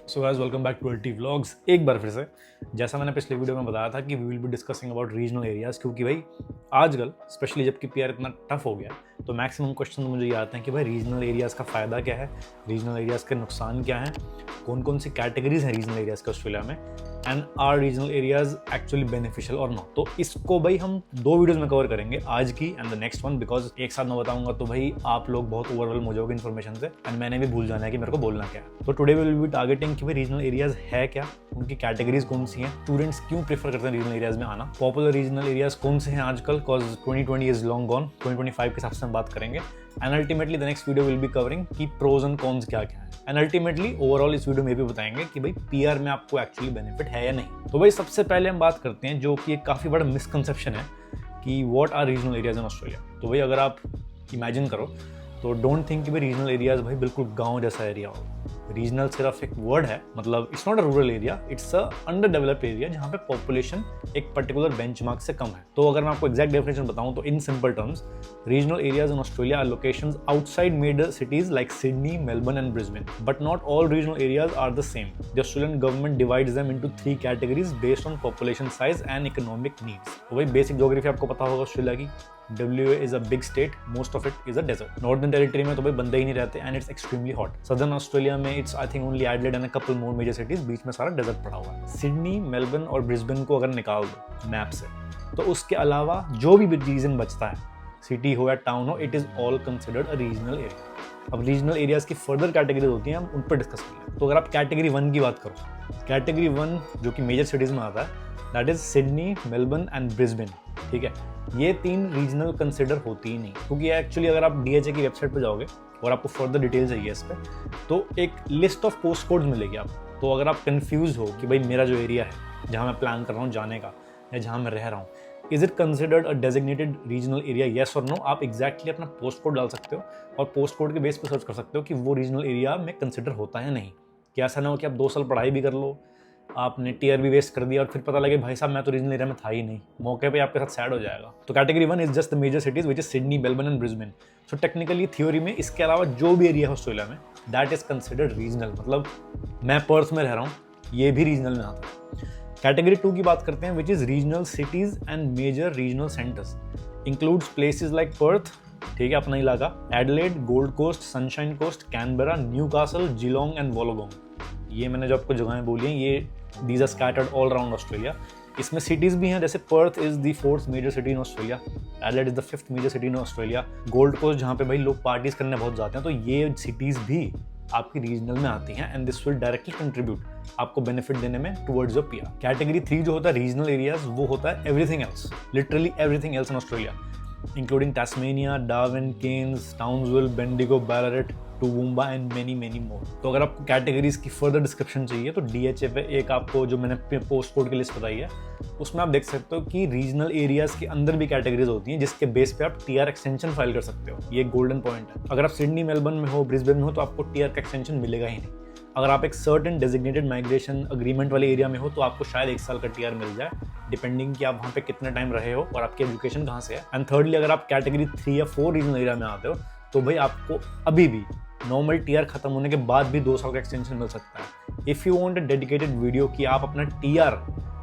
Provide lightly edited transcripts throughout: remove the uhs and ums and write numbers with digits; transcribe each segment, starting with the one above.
So guys welcome back to अल्टी vlogs. एक बार फिर से जैसा मैंने पिछले वीडियो में बताया था कि we will be discussing about regional areas, क्योंकि भाई आजकल स्पेशली जबकि पीआर इतना टफ हो गया है तो मैक्सिमम क्वेश्चन मुझे ये आते हैं कि भाई रीजनल एरियाज़ का फ़ायदा क्या है, रीजनल एरियाज़ के नुकसान क्या हैं, कौन कौन सी कैटेगरीज हैं रीजनल एरियाज़ के ऑस्ट्रेलिया में, and are regional areas actually beneficial और नॉट। तो इसको भाई हम दो वीडियोज़ में कवर करेंगे, आज की and the next one, because एक साथ मैं बताऊंगा तो भाई आप लोग बहुत ओवरवेलम हो जाओगे इन्फॉर्मेशन से एंड मैंने भी भूल जाना है कि मेरे को बोलना क्या है। तो टुडे विल बी टारगेटिंग कि भाई रीजनल एरियाज़ है क्या, उनकी कैटेगरीज कौन सी हैं, स्टूडेंट्स क्यों प्रेफर करते हैं रीजनल एरियाज़ में आना, पॉपुलर रीजनल एरियाज़ कौन से हैं आजकल, बिकॉज 2020 इज लॉन्ग गॉन, 2025 के हिसाब से हम बात करेंगे। And ultimately the next video will be covering कि प्रोज एंड कॉन्स क्या क्या है, एंड अल्टीमेटली ओवरऑल इस वीडियो में भी बताएंगे कि भाई पीआर में आपको एक्चुअली बेनिफिट है या नहीं। तो भाई सबसे पहले हम बात करते हैं जो कि एक काफ़ी बड़ा मिसकंसेप्शन है कि what are regional areas in Australia. तो भाई अगर आप इमेजिन करो तो डोंट थिंक कि भाई रीजनल एरियाज भाई बिल्कुल गांव जैसा एरिया हो। रीजनल सिर्फ एक वर्ड है, मतलब it's not a rural area, it's a under developed area जहाँ पे पॉपुलेशन एक पर्टिकुलर बेंचमार्क से कम है। तो अगर मैं आपको एग्जैक्ट डेफिनेशन बताऊं तो in simple terms regional areas in Australia are locations outside major cities like Sydney, Melbourne and Brisbane, but not all regional areas are the same. The Australian government divides them into 3 categories based on population size and economic needs. तो भाई basic geography आपको पता होगा Australia की, WA is a big state, most of it is a desert. Northern Territory में तो भाई बंदे ही नहीं रहते and it's extremely hot. Southern Australia में it's I think only Adelaide and a couple more major cities, बीच में सारा desert पड़ा हुआ है। सिडनी, मेलबर्न और ब्रिस्बेन को अगर निकाल दो मैप से तो उसके अलावा जो भी रीजन बचता है, सिटी हो या टाउन हो, it is all considered a regional area. अब रीजनल एरियाज़ की फर्दर कैटेगरीज होती हैं, हम उन पर डिस्कस कर लें। तो अगर आप कैटेगरी 1 की बात करो, कैटेगरी 1 जो कि मेजर सिटीज़ में आता है that is Sydney, Melbourne and Brisbane, ठीक है। ये 3 रीजनल कंसिडर होती ही नहीं, क्योंकि एक्चुअली अगर आप DHA की वेबसाइट पर जाओगे और आपको फर्दर डिटेल चाहिए इस पर तो एक लिस्ट ऑफ पोस्ट कोड्स मिलेगी आपको। तो अगर आप कंफ्यूज हो कि भाई मेरा जो एरिया है जहाँ मैं प्लान कर रहा हूँ जाने का या जहाँ मैं रह रहा हूँ, is it considered a designated regional area, yes और नो, आप एग्जैक्टली अपना पोस्ट कोड डाल सकते हो और पोस्ट कोड के बेस पर सर्च कर सकते हो कि वो रीजनल एरिया में कंसिडर होता है या नहीं। कि ऐसा ना हो कि आप 2 साल पढ़ाई भी कर लो, आपने टीयर भी वेस्ट कर दिया और फिर पता लगे भाई साहब मैं तो रीजनल एरिया में था ही नहीं, मौके पे आपके साथ सैड हो जाएगा। तो category 1 is just the major cities which is Sydney, Melbourne and Brisbane. So technically theory में इसके अलावा जो भी एरिया है ऑस्ट्रेलिया में दैट इज कंसिडर्ड रीजनल, मतलब मैं पर्थ में रह रहा हूँ ये भी रीजनल में आता है। कैटेगरी 2 की बात करते हैं which is regional cities and major regional centres, includes places like Perth, ठीक है अपना इलाका, Adelaide, Gold Coast, Sunshine Coast, Canberra, Newcastle, Geelong and Wollongong. ये मैंने जो आपको जगहें बोली हैं ये these are scattered all around Australia. इसमें सिटीज़ भी हैं, जैसे Perth is the 4th major city in Australia, Adelaide is the 5th major city in Australia, Gold Coast जहाँ पे भाई लोग पार्टीज करने बहुत जाते हैं, तो ये सिटीज़ भी आपकी रीजनल में आती हैं and this will directly contribute आपको बेनिफिट देने में टुवर्ड्स योर पीआर। कैटेगरी 3 जो होता है रीजनल एरियाज, वो होता है everything else, literally everything else in Australia, including Tasmania, Darwin, Cairns, Townsville, Bendigo, Ballarat, Toowoomba and many many more. तो अगर आपको कैटेगरीज की फर्दर डिस्क्रिप्शन चाहिए तो DHA पे एक आपको जो मैंने पोस्ट कोड की लिस्ट बताई है उसमें आप देख सकते हो कि रीजनल एरियाज के अंदर भी कैटेगरीज होती हैं जिसके बेस पे आप TR एक्सटेंशन फाइल कर सकते हो। ये गोल्डन पॉइंट है। अगर आप सिडनी, मेलबर्न में हो, ब्रिस्बेन में हो तो आपको TR का एक्सटेंशन मिलेगा ही नहीं। अगर आप एक सर्टेन डेजिग्नेटेड माइग्रेशन अग्रीमेंट वाले एरिया में हो तो आपको शायद 1 साल का TR मिल जाए, डिपेंडिंग कि आप वहाँ पे कितने टाइम रहे हो और आपकी एजुकेशन कहाँ से है। एंड थर्डली अगर आप कैटेगरी 3 या 4 रीजनल एरिया में आते हो तो भाई आपको अभी भी नॉर्मल TR खत्म होने के बाद भी 2 साल का एक्सटेंशन मिल सकता है। If you want a dedicated video कि आप अपना TR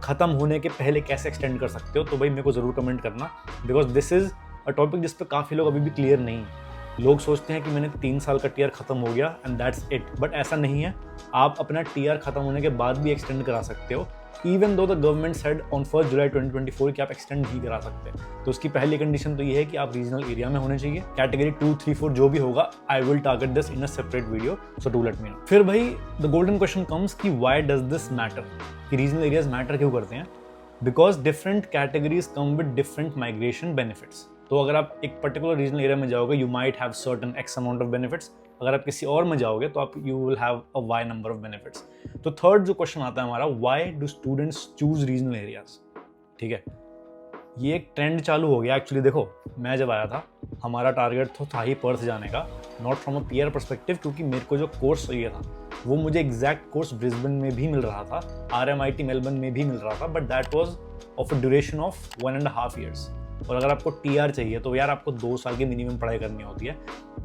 खत्म होने के पहले कैसे एक्सटेंड कर सकते हो तो भाई मेरे को ज़रूर कमेंट करना, because this is a topic जिस पर काफ़ी लोग अभी भी क्लियर नहीं है। लोग सोचते हैं कि मैंने 3 साल का TR खत्म हो गया एंड दैट्स इट, बट ऐसा नहीं है। आप अपना TR खत्म होने के बाद भी एक्सटेंड करा सकते हो, even though the government said on 1 जुलाई 2024 कि आप एक्सटेंड नहीं करा सकते। तो उसकी पहली कंडीशन तो ये है कि आप रीजनल एरिया में होने चाहिए। कैटेगरी 2, 3, 4 जो भी होगा I will target this in a separate video, so do let me know. फिर भाई द गोल्डन क्वेश्चन कम्स कि व्हाई डज दिस मैटर, कि रीजनल एरियाज मैटर क्यों करते हैं। Because different categories come with different migration benefits. तो अगर आप एक पर्टिकुलर रीजनल एरिया में जाओगे you might have certain x amount of benefits, अगर आप किसी और में जाओगे तो आप you will have a wide number of benefits. तो थर्ड जो क्वेश्चन आता है हमारा, why do students choose regional areas, ठीक है। ये एक ट्रेंड चालू हो गया एक्चुअली। देखो मैं जब आया था हमारा टारगेट तो था ही पर्थ जाने का, not from a peer perspective, क्योंकि मेरे को जो कोर्स चाहिए था वो मुझे एग्जैक्ट कोर्स ब्रिस्बेन में भी मिल रहा था, RMIT मेलबर्न में भी मिल रहा था, but that was of a duration of 1.5 years। और अगर आपको TR चाहिए तो यार आपको 2 साल की मिनिमम पढ़ाई करनी होती है।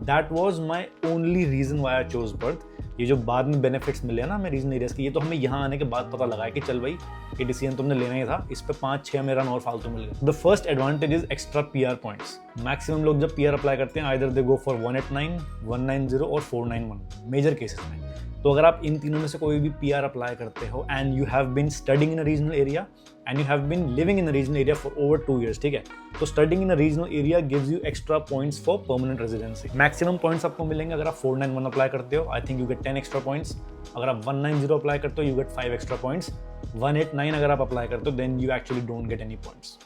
That was my only reason why I chose Perth. ये जो बाद में बेनिफिट्स मिले हैं ना हमें रीजनल एरियाज के, ये तो हमें यहाँ आने के बाद पता लगा है कि चल भाई ये डिसीजन तुमने लेना ही था, इस पे 5-6 मेरा और फालतू मिल गए। The first advantage is extra PR points. Maximum लोग जब PR अप्लाई करते हैं आइदर दे गो फॉर 189, 190 और 491 मेजर केसेस में। तो अगर आप इन तीनों में से कोई भी PR अप्लाई करते हो and you have been studying in a regional area and you have been living in a regional area for over 2 years, ठीक है, तो studying in a regional area gives you extra points for permanent residency. Maximum points आपको मिलेंगे अगर आप 491 apply करते हो, I think you get 10 extra points. अगर आप 190 अप्लाई करते हो यू गेट 5 एक्स्ट्रा पॉइंट्स। 189 अगर आप अप्लाई करते हो then you actually don't get any points.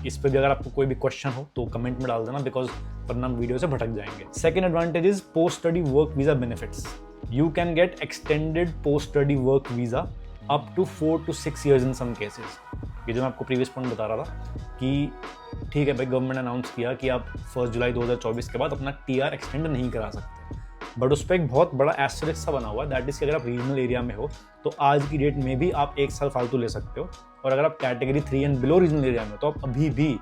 इस पे भी अगर आपको कोई भी क्वेश्चन हो तो कमेंट में डाल देना, बिकॉज वरना हम वीडियो से भटक जाएंगे। Second advantage is post study work visa benefits. You can get extended post-study work visa up to 4 to 6 years in some cases। ये जो मैं आपको प्रीवियस पॉइंट बता रहा था कि ठीक है भाई, गवर्नमेंट ने अनाउंस किया कि आप 1 जुलाई 2024 के बाद अपना TR एक्सटेंड नहीं करा सकते, बट उस पर एक बहुत बड़ा एस्टेरिस्क सा बना हुआ है, दैट इज कि अगर आप रीजनल एरिया में हो तो आज की डेट में भी आप 1 साल फालतू ले सकते हो, और अगर आप category 3 and below regional area में तो आप अभी भी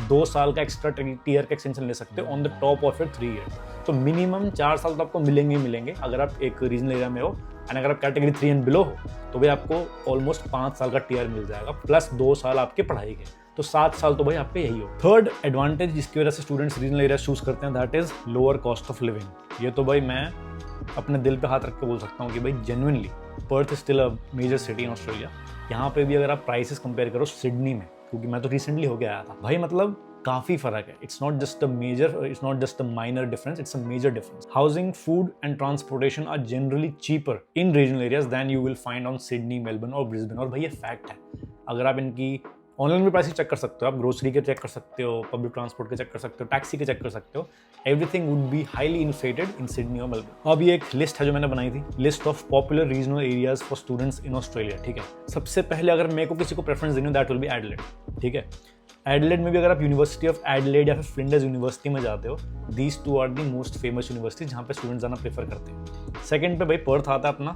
2 साल का एक्स्ट्रा TR का एक्सटेंशन ले सकते हो on the top of your 3 years। तो मिनिमम 4 साल तो आपको मिलेंगे अगर आप एक रीजनल एरिया में हो, एंड अगर आप कैटेगरी 3 एंड बिलो हो तो भाई आपको ऑलमोस्ट 5 साल का TR मिल जाएगा, प्लस 2 साल आपके पढ़ाई के, तो 7 साल तो भाई आपके यही हो। थर्ड एडवांटेज जिसकी वजह से स्टूडेंट्स रीजनल एरिया चूज करते हैं that is lower cost of living. ये तो भाई मैं अपने दिल पे हाथ रख के बोल सकता हूँ कि भाई genuinely Perth is still a major city in Australia. यहाँ पे भी अगर आप प्राइसेस कंपेयर करो सिडनी में, क्योंकि मैं तो रिसेंटली होके आया था भाई, मतलब काफ़ी फर्क है। It's not just a minor difference, it's a major difference. Housing, food and transportation are generally cheaper in regional areas than you will find on Sydney, Melbourne और ब्रिस्बेन। और भाई ये फैक्ट है, अगर आप इनकी ऑनलाइन भी प्राइस चेक कर सकते हो, आप ग्रोसरी के चेक कर सकते हो, पब्लिक ट्रांसपोर्ट के चेक कर सकते हो, टैक्सी के चेक कर सकते हो, everything would be highly inflated in Sydney और मेलबर्न। अब ये एक लिस्ट है जो मैंने बनाई थी, list of popular regional areas for students in Australia, ठीक है। सबसे पहले अगर मेरे को किसी को प्रेफरेंस देनी हो दैट विल बी एडिलेड, ठीक है। एडिलेड में भी अगर आप यूनिवर्सिटी ऑफ एडिलेड या फिर फ्लिंडर्स यूनिवर्सिटी में जाते हो, these 2 are the most famous university जहाँ पे स्टूडेंट्स जाना प्रेफर करते हैं। सेकंड पे भाई पर्थ आता है अपना,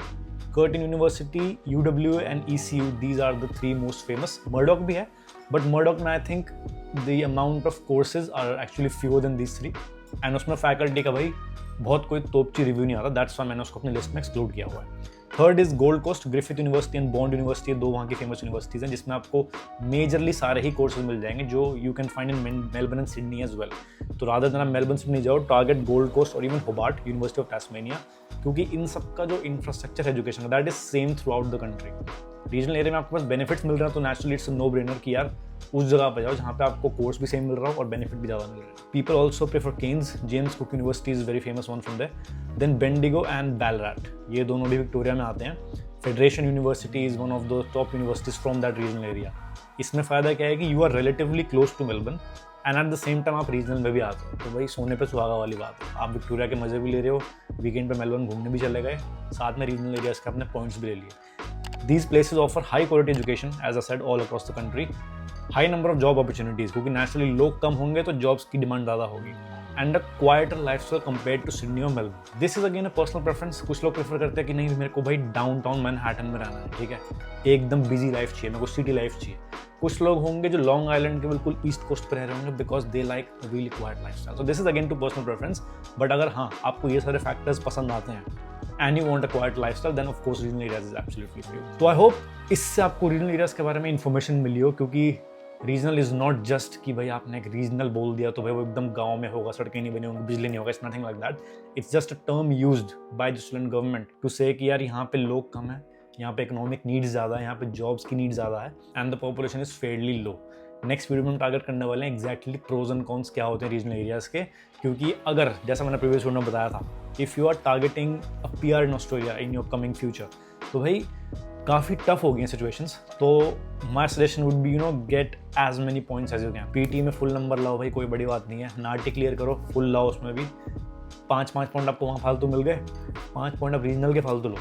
Curtin university, UWA and ECU, these are the 3 most famous. Murdoch भी है, बट मर्डॉक में I think the amount of courses are actually fewer then these 3, and उसमें फैकल्टी का भाई बहुत कोई तोपची रिव्यू नहीं आता, दैट्स व्हाई मैंने उसको अपनी लिस्ट में एक्सक्लूड किया हुआ है। Third is Gold Coast, Griffith university and Bond university, 2 वहाँ की फेमस यूनिवर्सिटीज़ हैं जिसमें आपको मेजरली सारे ही कोर्सेज मिल जाएंगे जो you can find in Melbourne and Sydney as well. तो रादर देन आप मेलबर्न से नहीं जाओ, टारगेट गोल्ड कोस्ट और even Hobart, university of Tasmania, क्योंकि इन सब का जो infrastructure education that is same throughout the country. Regional area में आपके पास बेनिफिट्स मिल रहे हैं तो नेचुरली इट्स नो ब्रेनर कि यार उस जगह पर जाओ जहाँ पे आपको कोर्स भी सेम मिल रहा हो और बेनिफिट भी ज़्यादा मिल रहा है। People also prefer Cairns, James Cook University is very famous one from there, then Bendigo and Ballarat, ये दोनों भी विक्टोरिया में आते हैं। Federation University is one of the top universities from that regional area. इसमें फ़ायदा क्या है कि you are relatively close to Melbourne and at the same time आप रीजनल में भी आते हो, तो भाई सोने पे सुहागा वाली बात है। आप विक्टोरिया के मज़े भी ले रहे हो, वीकेंड पे मेलबर्न घूमने भी चले गए, साथ में रीजनल एरियाज के अपने पॉइंट्स भी ले लिए। These places offer high quality education, as I said, all across the country. High number of job opportunities, क्योंकि naturally लोग कम होंगे तो jobs की डिमांड ज़्यादा होगी, and a quieter lifestyle compared to Sydney और Melbourne. This is again a personal preference. कुछ लोग प्रेफर करते हैं कि नहीं मेरे को भाई डाउनटाउन मैनहट्टन में रहना है, ठीक है, एकदम बिजी लाइफ चाहिए, मेरे को सिटी लाइफ चाहिए। कुछ लोग होंगे जो लॉन्ग आइलैंड के बिल्कुल ईस्ट कोस्ट पर रह रहे होंगे because they like really quite lifestyle. So this is again to personal preference, but अगर हाँ आपको ये सारे फैक्टर्स पसंद आते हैं and you want a quiet lifestyle, then of course regional areas is absolutely for you. तो I hope इससे आपको regional areas के बारे में information मिली हो, क्योंकि रीजनल इज नॉट जस्ट कि भाई आपने एक रीजनल बोल दिया तो भाई वो एकदम गांव में होगा, सड़कें नहीं बनी होंगी, बिजली नहीं होगा, it's nothing like that. It's just a term used by the student government to say कि यार यहाँ पे लोग कम है, यहाँ पे इकोनॉमिक नीड्स ज़्यादा है, यहाँ पे जॉब्स की नीड ज़्यादा है and the population is fairly low. Next video में हम टारगेट करने वाले हैं एग्जैक्टली प्रोज एंड कॉन्स क्या होते हैं रीजनल एरियाज़ के, क्योंकि अगर जैसा मैंने प्रीवियस वीडियो में बताया था, if you are targeting a PR in Australia in your coming future, तो भाई काफ़ी टफ हो गई हैं सिचुएशंस। तो my suggestion would be get as many points as you can. PT में फुल नंबर लाओ भाई, कोई बड़ी बात नहीं है, नाटी क्लियर करो, फुल लाओ, उसमें भी 5 पॉइंट आपको वहाँ फालतू मिल गए, 5 पॉइंट आप रीजनल के फालतू लो,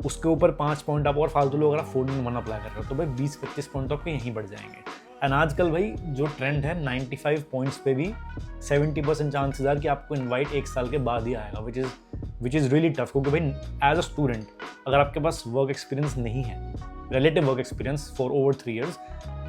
उसके ऊपर 5 पॉइंट आप और फालतू लो अगर आप 4-in-1 अप्लाई कर रहे हो, तो भाई 20-25 पॉइंट तो आपके यहीं बढ़ जाएंगे। एंड आजकल भाई जो ट्रेंड है 95 पॉइंट्स पे भी 70% चांसेस है कि आपको इनवाइट 1 साल के बाद ही आएगा, विच इज़ रियली टफ, क्योंकि भाई एज अ स्टूडेंट अगर आपके पास वर्क एक्सपीरियंस नहीं है relative work experience for over 3 years,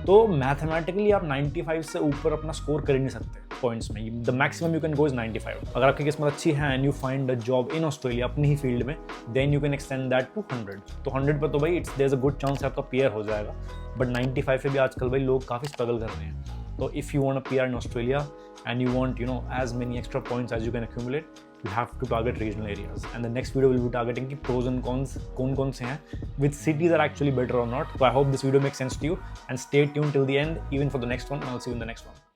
तो मैथमेटिकली आप 95 से ऊपर अपना स्कोर कर ही नहीं सकते पॉइंट्स में. The maximum you can go is 95. अगर आपकी किस्मत अच्छी है and you find a job in Australia अपनी ही फील्ड में, then you can extend that to 100. तो 100 पर तो भाई it's there is a good chance आपका पीआर हो जाएगा. बट 95 पे भी आजकल भाई लोग काफ़ी स्ट्रगल कर रहे हैं. तो if you want a PR in Australia and you want as many extra points as you can accumulate, you have to target regional areas. And the next video will be targeting the pros and cons, कौन से हैं, which cities are actually better or not. So I hope this video makes sense to you, and stay tuned till the end even for the next one, and I'll see you in the next one.